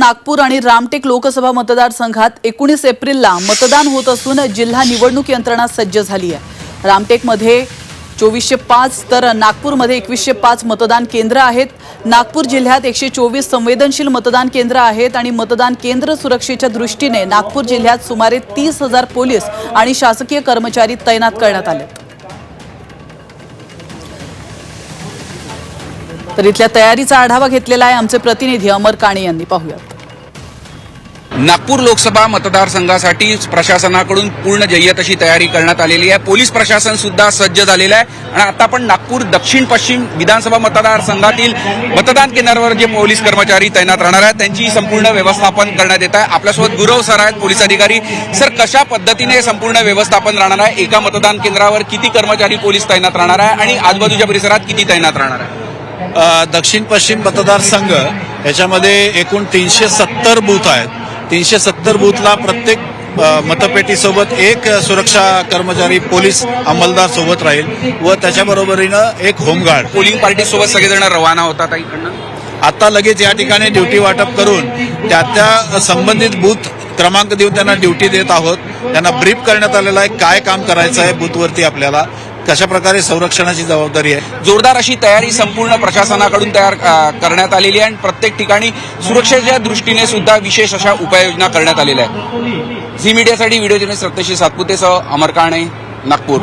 नागपूर आणि रामटेक लोकसभा मतदारसंघात 19 एप्रिलला मतदान होत असून जिल्हा निवडणूक यंत्रणा सज्ज झाली आहे। रामटेकमध्ये 2405 तर नागपूरमध्ये 2105 मतदान केंद्र आहेत। नागपूर जिल्ह्यात 124 संवेदनशील मतदान केंद्र आहेत आणि मतदान केंद्र सुरक्षेच्या दृष्टीने नागपूर जिल्ह्यात सुमारे 30,000 पोलीस आणि शासकीय कर्मचारी तैनात करण्यात आले। तर इथल्या तयारीचा आढावा घेतलेला आहे आमचे प्रतिनिधी अमर काणे यांनी। पाहूयात। नागपूर लोकसभा मतदारसंघासाठी प्रशासनाकडून पूर्ण जय्यत अशी तयारी करण्यात आलेली आहे। पोलीस प्रशासन सुद्धा सज्ज झालेलं आहे आणि आता आपण नागपूर दक्षिण पश्चिम विधानसभा मतदारसंघातील मतदान केंद्रावर जे पोलीस कर्मचारी तैनात राहणार आहेत त्यांची संपूर्ण व्यवस्थापन करण्यात येत आहे। आपल्यासोबत गुरव सर आहेत, पोलीस अधिकारी। सर, कशा पद्धतीने संपूर्ण व्यवस्थापन राहणार आहे? एका मतदान केंद्रावर किती कर्मचारी पोलीस तैनात राहणार आहे आणि आजूबाजूच्या परिसरात किती तैनात राहणार आहे? दक्षिण पश्चिम मतदारसंघ याच्यामध्ये एकूण 370 बूथ आहेत। 370 बूथला प्रत्येक मतपेटीसोबत एक सुरक्षा कर्मचारी पोलीस अंमलदार सोबत राहील व त्याच्याबरोबरीनं एक होमगार्ड। पोलिंग पार्टी सोबत सगळेजण रवाना होतात इकडनं। आता लगेच या ठिकाणी ड्युटी वाटप करून त्या संबंधित बूथ क्रमांक देऊन त्यांना ड्युटी देत आहोत। त्यांना ब्रीफ करण्यात आलेलं आहे काय काम करायचं आहे बूथवरती, आपल्याला कशा प्रकारे संरक्षणाची जबाबदारी आहे। जोरदार अशी तयारी संपूर्ण प्रशासनाकडून तयार करण्यात आलेली आहे आणि प्रत्येक ठिकाणी सुरक्षेच्या दृष्टीने सुद्धा विशेष अशा उपाययोजना करण्यात आलेल्या आहेत। झी मीडियासाठी व्हिडिओ जर्नलिस्ट सत्यशील सातपुतेसह अमर काणे, नागपूर।